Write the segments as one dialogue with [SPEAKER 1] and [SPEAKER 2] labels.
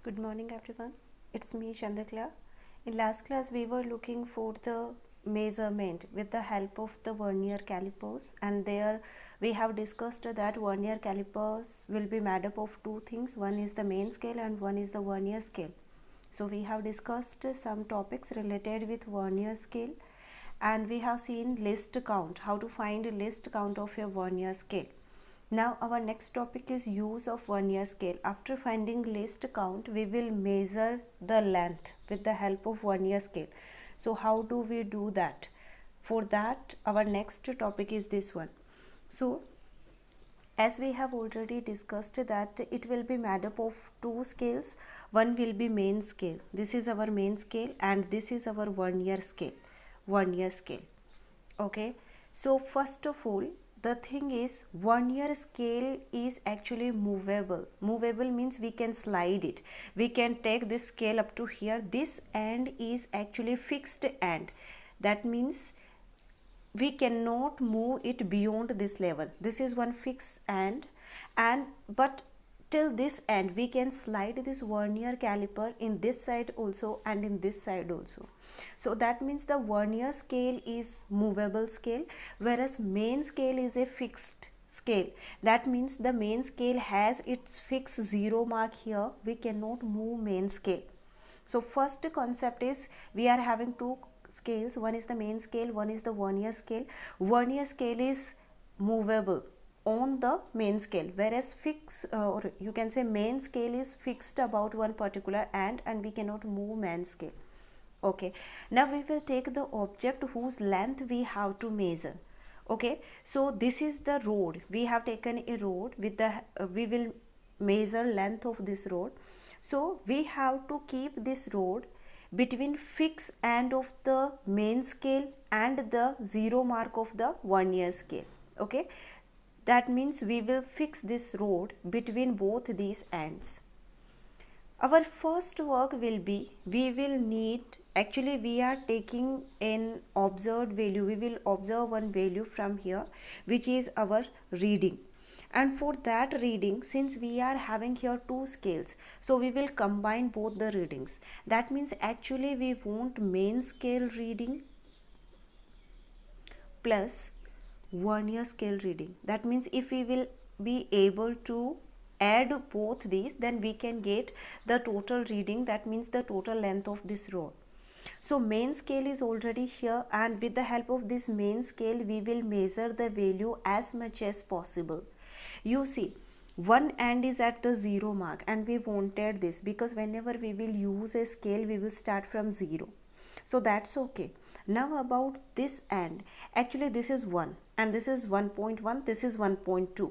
[SPEAKER 1] Good morning everyone. It's me Chandrakala. In last class we were looking for the measurement with the help of the vernier calipers, and there we have discussed that vernier calipers will be made up of two things. One is the main scale and one is the vernier scale. So we have discussed some topics related with vernier scale, and we have seen list count, how to find a list count of your vernier scale. Now our next topic is use of vernier scale. After finding list count, we will measure the length with the help of vernier scale. So how do we do that? For that, our next topic is this one. So as we have already discussed that it will be made up of two scales. One will be main scale. This is our main scale and this is our vernier scale. Vernier scale. Okay. So first of all, the thing is vernier scale is actually movable. Movable means we can slide it. We can take this scale up to here. This end is actually fixed end. That means we cannot move it beyond this level. This is one fixed end, and but till this end we can slide this vernier caliper in this side also and in this side also. So that means the vernier scale is movable scale, whereas main scale is a fixed scale. That means the main scale has its fixed zero mark here. We cannot move main scale. So first concept is we are having two scales. One is the main scale, one is the vernier scale. Vernier scale is movable on the main scale, whereas or you can say main scale is fixed about one particular end and we cannot move main scale. Okay, now we will take the object whose length we have to measure. Okay, so this is the road. We have taken a road with the we will measure length of this road. So we have to keep this road between fixed end of the main scale and the zero mark of the vernier scale. Okay, that means we will fix this road between both these ends. Our first work will be, we will need, actually we are taking an observed value. We will observe one value from here, which is our reading. And for that reading, since we are having here two scales, so we will combine both the readings. That means actually we want main scale reading plus vernier scale reading. That means if we will be able to add both these, then we can get the total reading. That means the total length of this road. So main scale is already here, and with the help of this main scale we will measure the value as much as possible. You see, one end is at the zero mark and we wanted this, because whenever we will use a scale we will start from zero. So that's okay. Now about this end, actually this is 1 and this is 1.1, this is 1.2.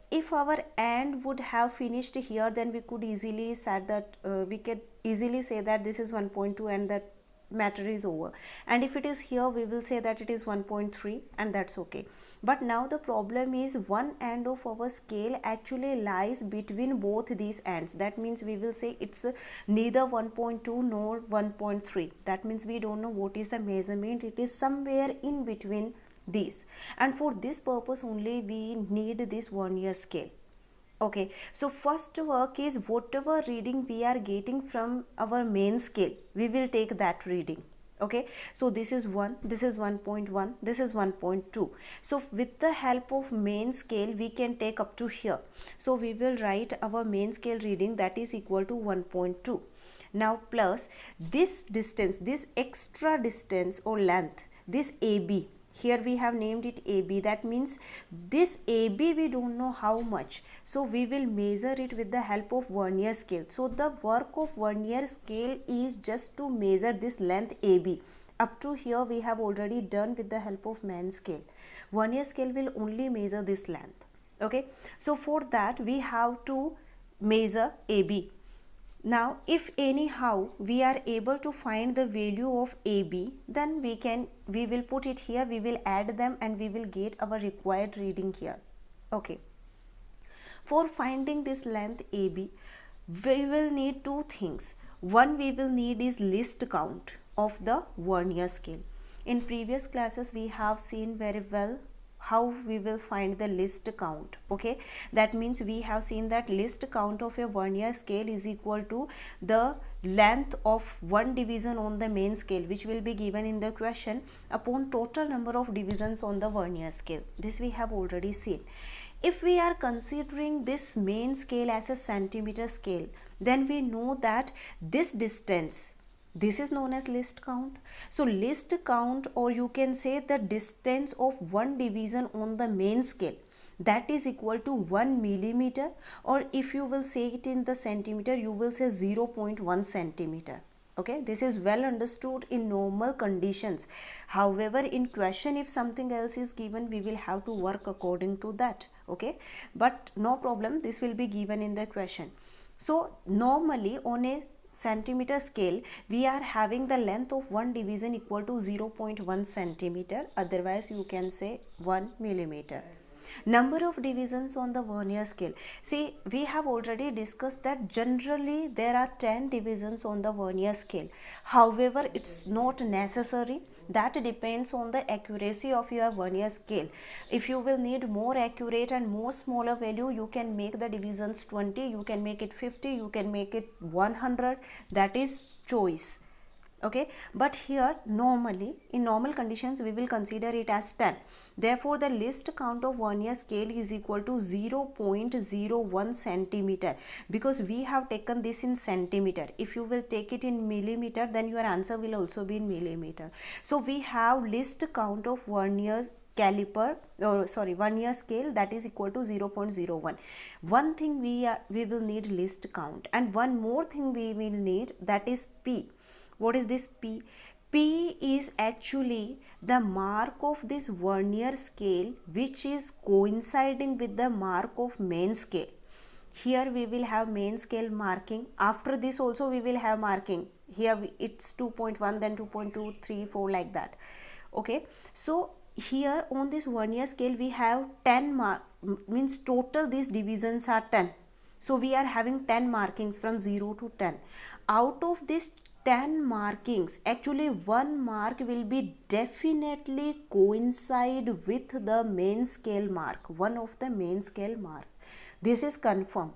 [SPEAKER 1] If our end would have finished here, then we could easily say that we could easily say that this is 1.2 and that matter is over. And if it is here, we will say that it is 1.3 and that's okay. But now the problem is one end of our scale actually lies between both these ends. That means we will say it's neither 1.2 nor 1.3. That means we don't know what is the measurement. It is somewhere in between these, and for this purpose only we need this vernier scale. Okay, so first work is whatever reading we are getting from our main scale, we will take that reading. Okay, so this is 1, this is 1.1, this is 1.2. So with the help of main scale we can take up to here. So we will write our main scale reading, that is equal to 1.2. Now plus this distance, this extra distance or length, this AB, here we have named it AB. That means this AB we don't know how much, so we will measure it with the help of vernier scale. So the work of vernier scale is just to measure this length AB. Up to here we have already done with the help of main scale. Vernier scale will only measure this length. Okay, so for that we have to measure AB. Now if anyhow we are able to find the value of AB, then we will put it here, we will add them and we will get our required reading here. Okay, for finding this length AB we will need two things. One, we will need is list count of the vernier scale. In previous classes we have seen very well how we will find the least count. Okay, that means we have seen that least count of a vernier scale is equal to the length of one division on the main scale, which will be given in the question, upon total number of divisions on the vernier scale. This we have already seen. If we are considering this main scale as a centimeter scale, then we know that this distance, this is known as least count. So least count, or you can say the distance of one division on the main scale, that is equal to 1 millimeter, or if you will say it in the centimeter, you will say 0.1 centimeter. Okay, this is well understood in normal conditions. However, in question, if something else is given, we will have to work according to that. Okay, but no problem, this will be given in the question. So normally on a centimeter scale, we are having the length of one division equal to 0.1 centimeter, otherwise you can say 1 millimeter. Number of divisions on the vernier scale. See, we have already discussed that generally there are 10 divisions on the vernier scale. However, it's not necessary. That depends on the accuracy of your vernier scale. If you will need more accurate and more smaller value, you can make the divisions 20, you can make it 50, you can make it 100. That is choice. Okay, but here normally in normal conditions we will consider it as 10. Therefore the least count of vernier scale is equal to 0.01 centimeter, because we have taken this in centimeter. If you will take it in millimeter, then your answer will also be in millimeter. So we have least count of vernier caliper, or sorry, vernier scale, that is equal to 0.01. One thing we will need least count, and one more thing we will need, that is P. What is this P? P is actually the mark of this vernier scale which is coinciding with the mark of main scale. Here we will have main scale marking. After this also we will have marking. Here it's 2.1, then 2.2, 3, 4, like that. Okay, so here on this vernier scale we have 10 means total these divisions are 10. So we are having 10 markings from 0 to 10. Out of this 10 markings, actually one mark will be definitely coincide with the main scale mark, one of the main scale mark. This is confirmed.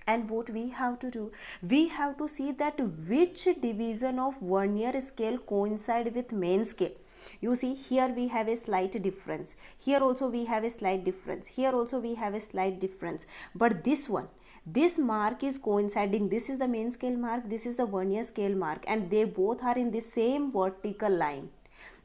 [SPEAKER 1] And what we have to do, we have to see that which division of vernier scale coincide with main scale. You see, here we have a slight difference, here also we have a slight difference, here also we have a slight difference, but this one, this mark is coinciding. This is the main scale mark, this is the vernier scale mark, and they both are in the same vertical line.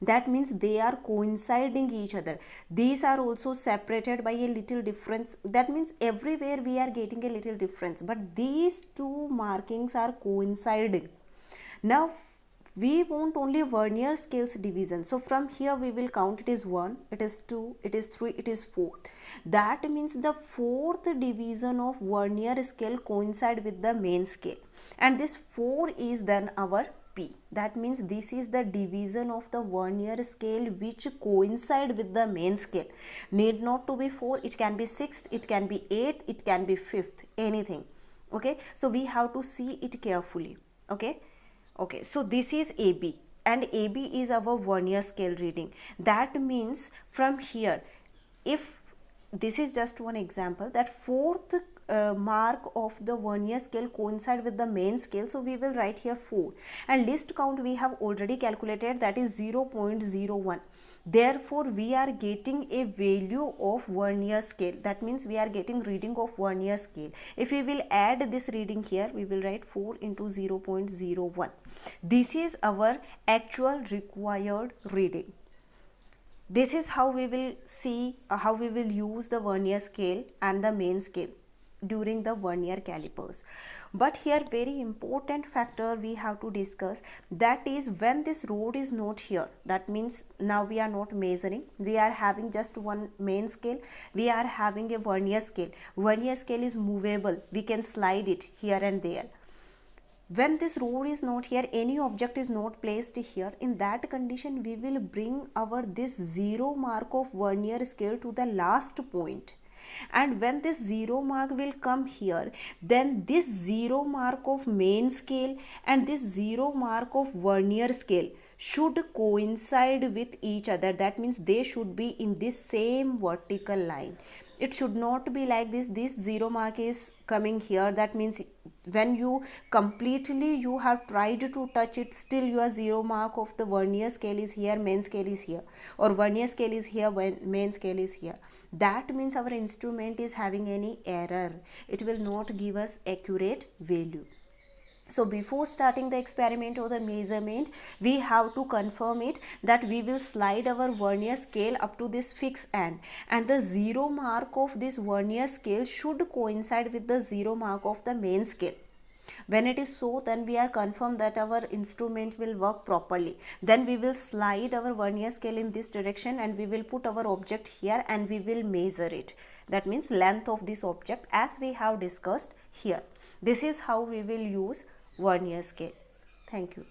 [SPEAKER 1] That means they are coinciding each other. These are also separated by a little difference. That means everywhere we are getting a little difference, but these two markings are coinciding. Now we want only vernier scales division. So from here we will count, it is 1, it is 2, it is 3, it is 4. That means the fourth division of vernier scale coincide with the main scale, and this 4 is then our P. That means this is the division of the vernier scale which coincide with the main scale. Need not to be 4, it can be 6th, it can be 8th, it can be 5th, anything. Okay, so we have to see it carefully. Okay. Okay, so this is AB, and AB is our vernier scale reading. That means from here, if this is just one example, that fourth mark of the vernier scale coincide with the main scale, so we will write here 4, and least count we have already calculated, that is 0.01. Therefore we are getting a value of vernier scale. That means we are getting reading of vernier scale. If we will add this reading here, we will write 4 into 0.01. This is our actual required reading. This is how we will see how we will use the vernier scale and the main scale during the vernier calipers. But here very important factor we have to discuss, that is when this rod is not here, that means now we are not measuring, we are having just one main scale, we are having a vernier scale. Vernier scale is movable, we can slide it here and there. When this rod is not here, any object is not placed here, in that condition we will bring our this 0 mark of vernier scale to the last point. And when this 0 mark will come here, then this 0 mark of main scale and this 0 mark of vernier scale should coincide with each other. That means they should be in this same vertical line. It should not be like this 0 mark is coming here. That means when you completely you have tried to touch it, still your 0 mark of the vernier scale is here, main scale is here, or vernier scale is here, main scale is here. That means our instrument is having any error. It will not give us accurate value. So before starting the experiment or the measurement, we have to confirm it that we will slide our vernier scale up to this fixed end, and the 0 mark of this vernier scale should coincide with the 0 mark of the main scale. When it is so, then we are confirmed that our instrument will work properly. Then we will slide our vernier scale in this direction and we will put our object here and we will measure it. That means length of this object as we have discussed here. This is how we will use vernier scale. Thank you.